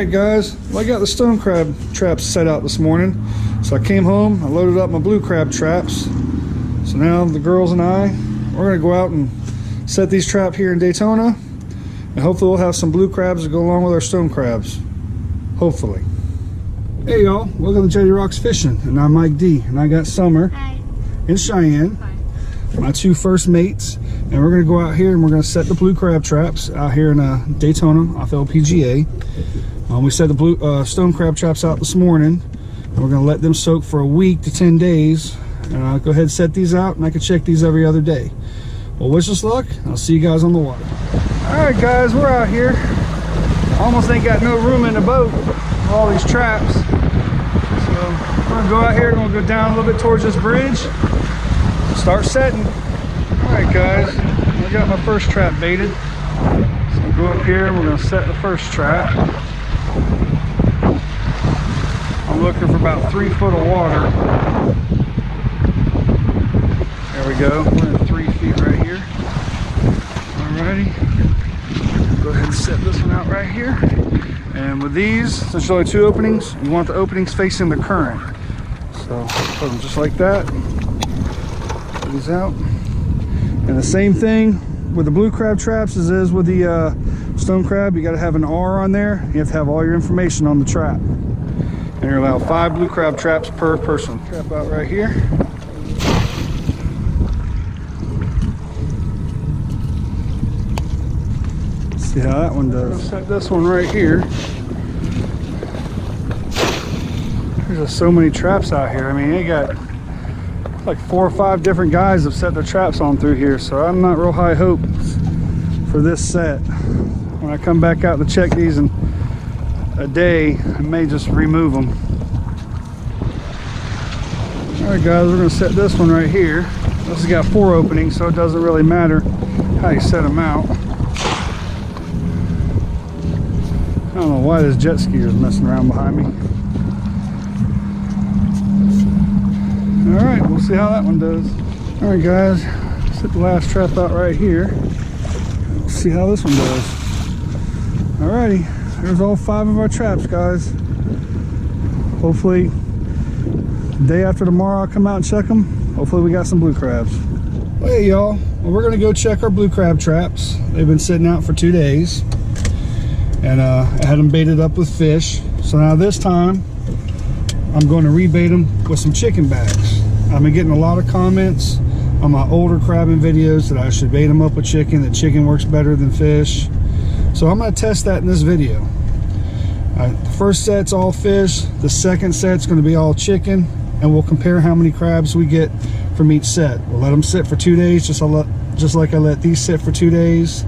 Alright guys, well, I got the stone crab traps set out this morning. So I came home, I loaded up my blue crab traps. So now the girls and I, we're gonna go out and set these traps here in Daytona. And hopefully we'll have some blue crabs to go along with our stone crabs. Hopefully. Hey y'all, welcome to Jettie Rocks Fishing. And I'm Mike D. And I got Summer. Hi. And Cheyenne. Hi. My two first mates. And we're gonna go out here and we're gonna set the blue crab traps out here in Daytona off LPGA. We set the blue stone crab traps out this morning. And we're gonna let them soak for a week to 10 days. And I'll go ahead and set these out and I can check these every other day. Well, wish us luck. I'll see you guys on the water. All right guys, we're out here. Almost ain't got no room in the boat for all these traps. So we're gonna go out here and we'll go down a little bit towards this bridge. Start setting. All right guys, I got my first trap baited. So we'll go up here, we're gonna set the first trap. I'm looking for about 3 foot of water. There we go, we're at 3 feet right here. Alrighty, go ahead and set this one out right here. And with these, since there's only 2 openings, you want the openings facing the current. So put them just like that. Put these out. And the same thing with the blue crab traps as is with the stone crab. You got to have an R on there. You have to have all your information on the trap. And you're allowed 5 blue crab traps per person. Trap out right here. See how that one does. Set this one right here. There's just so many traps out here. I mean, they got like 4 or 5 different guys have set their traps on through here, so I'm not real high hopes for this set. When I come back out to check these in a day, I may just remove them. All right guys, we're gonna set this one right here. This has got 4 openings, so it doesn't really matter how you set them out. I don't know why this jet ski is messing around behind me. All right, we'll see how that one does. All right guys, set the last trap out right here. We'll see how this one does. All righty, there's all 5 of our traps, guys. Hopefully, the day after tomorrow I'll come out and check them. Hopefully we got some blue crabs. Well, hey y'all, well, we're gonna go check our blue crab traps. They've been sitting out for 2 days. And I had them baited up with fish. So now this time, I'm going to rebait them with some chicken bags. I've been getting a lot of comments on my older crabbing videos that I should bait them up with chicken, that chicken works better than fish. So I'm going to test that in this video. The first set's all fish, the second set's going to be all chicken, and we'll compare how many crabs we get from each set. We'll let them sit for 2 days, just like I let these sit for 2 days,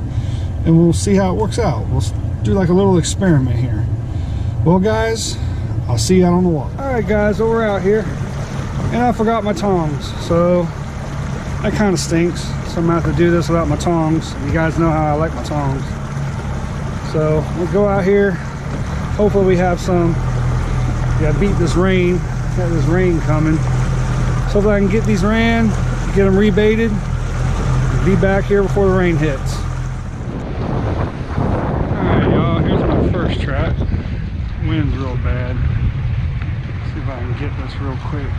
and we'll see how it works out. We'll do like a little experiment here. Well guys, I'll see you out on the water. All right guys, so we're out here and I forgot my tongs, so that kind of stinks. So I'm gonna have to do this without my tongs. You guys know how I like my tongs. So we'll go out here. Hopefully we have some. Yeah, beat this rain. Got this rain coming. So if I can get these ran, get them rebaited, be back here before the rain hits. First trap. Wind's real bad. Let's see if I can get this real quick.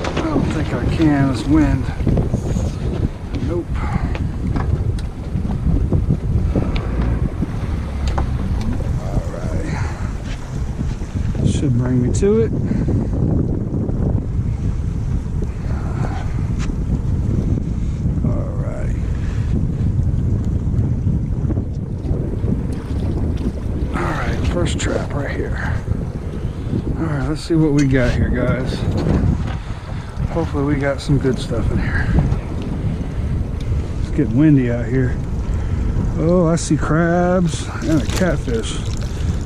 I don't think I can. This wind. Nope. Alright. Should bring me to it. First trap right here. All right, let's see what we got here, guys. Hopefully we got some good stuff in here. It's getting windy out here. Oh, I see crabs and a catfish.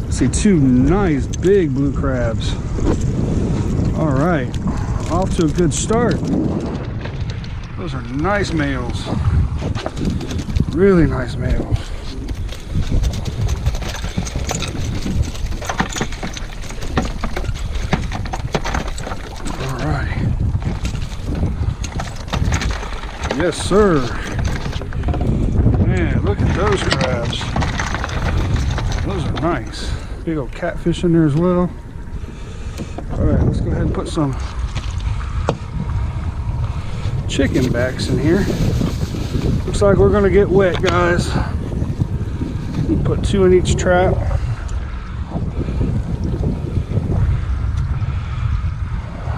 I see 2 nice big blue crabs. All right, off to a good start. Those are nice males. Really nice males. Yes, sir. Man, look at those crabs. Those are nice. big old catfish in there as well. All right, let's go ahead and put some chicken backs in here. Looks like we're gonna get wet, guys. We'll put 2 in each trap.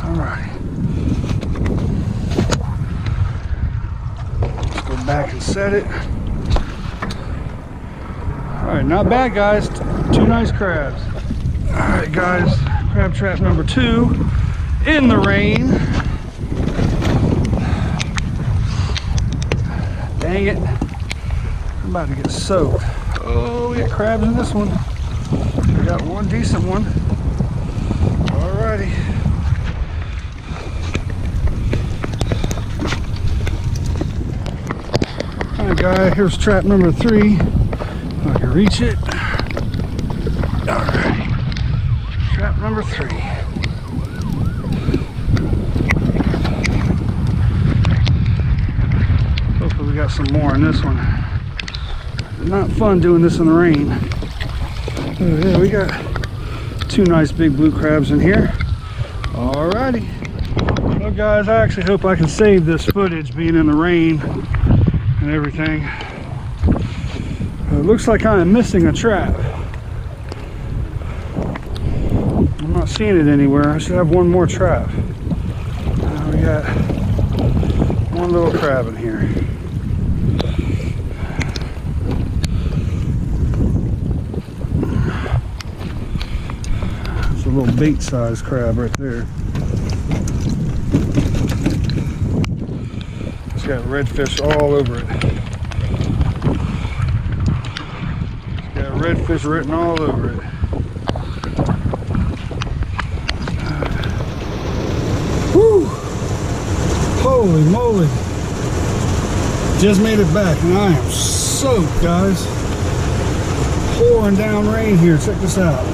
All right. Let's go back and set it. All right, not bad, guys. 2 nice crabs. All right, guys, crab trap number 2 in the rain. Dang it. I'm about to get soaked. Oh, we got crabs in this one. We got one decent one. Alrighty. Alright, guys, here's trap number 3. If I can reach it. Alright. Trap number 3. Hopefully we got some more in this one. Not fun doing this in the rain. Oh, yeah, we got 2 nice big blue crabs in here. Alrighty. Well, guys, I actually hope I can save this footage being in the rain and everything. It looks like I'm missing a trap. I'm not seeing it anywhere. I should have one more trap. We got one little crab in here. It's a little bait-sized crab right there. It's got redfish all over it. It's got redfish written all over it. Whew! Holy moly! Just made it back and I am soaked, guys. Pouring down rain here. Check this out.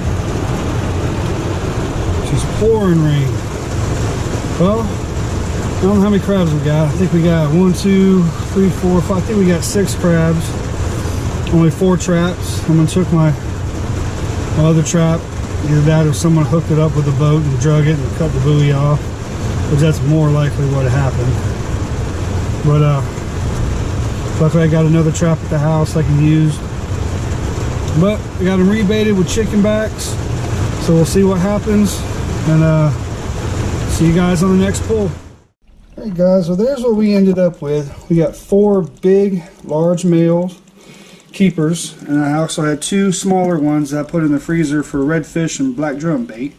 Just pouring rain. Well, I don't know how many crabs we got. I think we got 1, 2, 3, 4, 5. I think we got 6 crabs. Only 4 traps. Someone took my other trap. Either that or someone hooked it up with a boat and drug it and cut the buoy off, which that's more likely what happened. But luckily I got another trap at the house I can use. But we got them rebaited with chicken backs, so we'll see what happens, and see you guys on the next pull. Hey guys, so there's what we ended up with. We got 4 big, large male keepers, and I also had 2 smaller ones that I put in the freezer for redfish and black drum bait.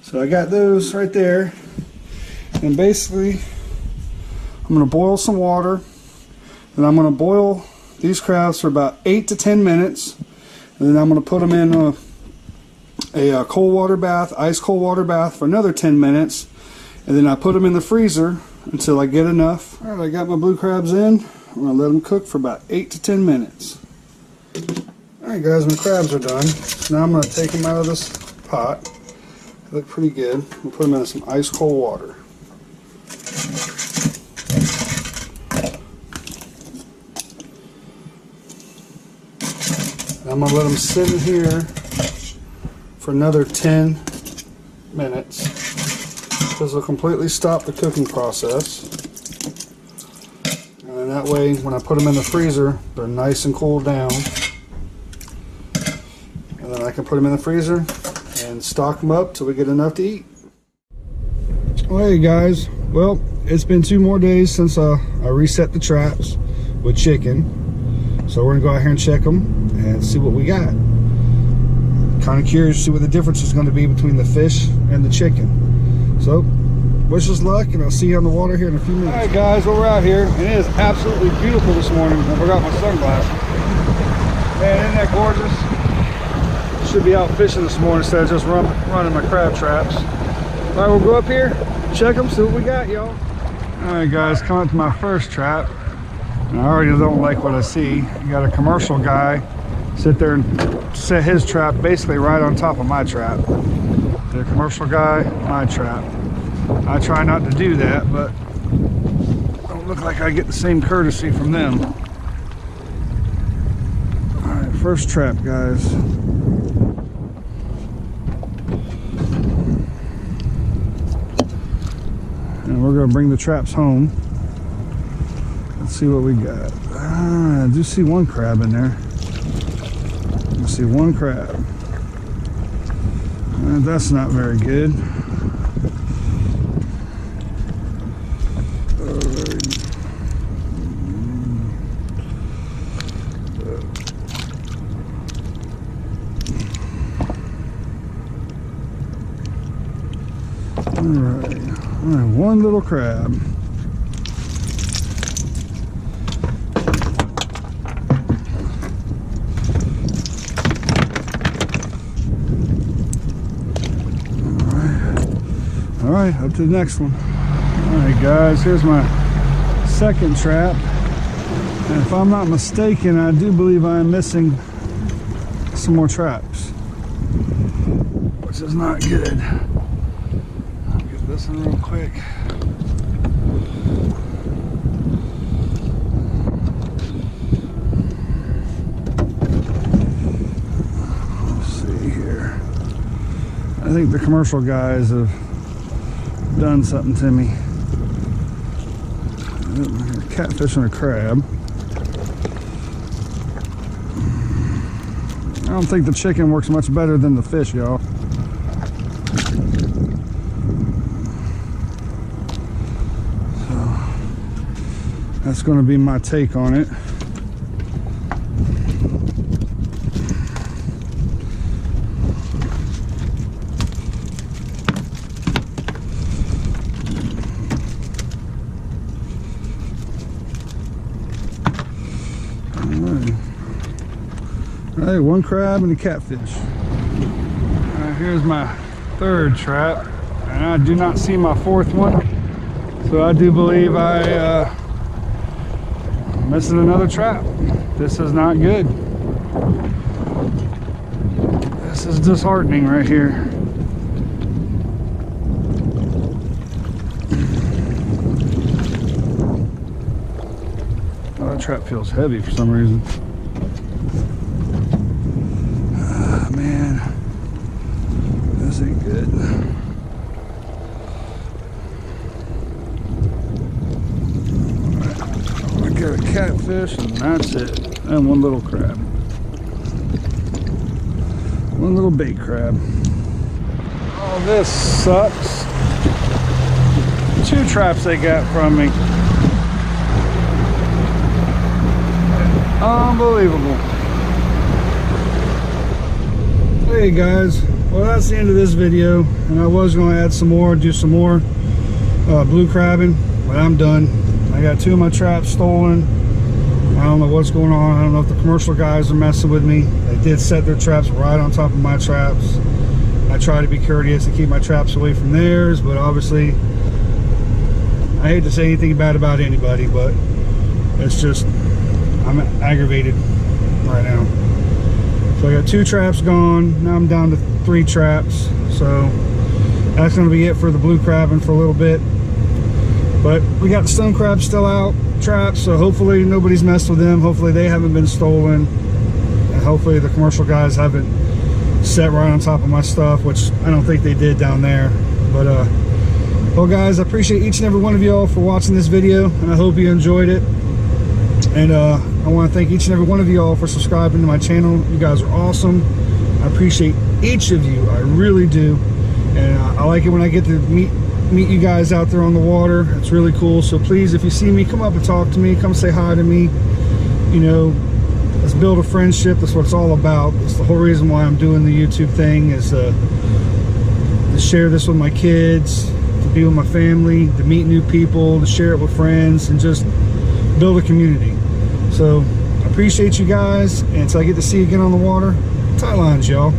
So I got those right there, and basically I'm going to boil some water, and I'm going to boil these crabs for about 8 to 10 minutes, and then I'm going to put them in a cold water bath, ice cold water bath for another 10 minutes, and then I put them in the freezer until I get enough. Alright, I got my blue crabs in. I'm going to let them cook for about 8 to 10 minutes. Alright guys, my crabs are done. So now I'm going to take them out of this pot. They look pretty good. We'll put them in some ice cold water. I'm going to let them sit in here for another 10 minutes. This will completely stop the cooking process. And then that way, when I put them in the freezer, they're nice and cooled down. And then I can put them in the freezer and stock them up till we get enough to eat. Well, hey guys, well, it's been 2 more days since I reset the traps with chicken. So we're gonna go out here and check them and see what we got. Kind of curious to see what the difference is going to be between the fish and the chicken. So, wish us luck, and I'll see you on the water here in a few minutes. Alright guys, well, we're out here, and it is absolutely beautiful this morning. I forgot my sunglasses. Man, isn't that gorgeous? Should be out fishing this morning instead of just running my crab traps. Alright, we'll go up here, check them, see what we got, y'all. Alright guys, coming to my first trap. And I already don't like what I see. You got a commercial guy sit there and set his trap basically right on top of my trap. The commercial guy, my trap. I try not to do that, but it don't look like I get the same courtesy from them. Alright, first trap, guys. and we're gonna bring the traps home. Let's see what we got. I do see one crab in there. I see one crab. That's not very good. All right, one little crab. All right, up to the next one. All right, guys, here's my second trap. And if I'm not mistaken, I do believe I am missing some more traps, which is not good. I'll get this one real quick. Let's see here. I think the commercial guys have done something to me. Catfish and a crab. I don't think the chicken works much better than the fish, y'all. So that's going to be my take on it. All right, one crab and a catfish. All right, here's my third trap, and I do not see my fourth one, so I do believe I'm missing another trap. This is not good. This is disheartening right here. Oh, that trap feels heavy for some reason. Man, this ain't good. All right. I got a catfish and that's it. And one little crab. One little bait crab. Oh, this sucks. 2 traps they got from me. Unbelievable. Hey guys, well that's the end of this video, and I was going to add some more, do some more blue crabbing, but I'm done. I got 2 of my traps stolen. I don't know what's going on. I don't know if the commercial guys are messing with me. They did set their traps right on top of my traps. I try to be courteous and keep my traps away from theirs, but obviously I hate to say anything bad about anybody, but it's just, I'm aggravated right now. So I got 2 traps gone. Now I'm down to 3 traps. So that's going to be it for the blue crabbing for a little bit. But we got the stone crabs still out, traps. So hopefully nobody's messed with them. Hopefully they haven't been stolen. And hopefully the commercial guys haven't set right on top of my stuff, which I don't think they did down there. But well guys, I appreciate each and every one of y'all for watching this video, and I hope you enjoyed it. And I want to thank each and every one of you all for subscribing to my channel. You guys are awesome. I appreciate each of you. I really do. And I like it when I get to meet you guys out there on the water. It's really cool. So please, if you see me, come up and talk to me. Come say hi to me. You know, let's build a friendship. That's what it's all about. That's the whole reason why I'm doing the YouTube thing, is to share this with my kids, to be with my family, to meet new people, to share it with friends, and just build a community. So I appreciate you guys, and until I get to see you again on the water, tight lines, y'all.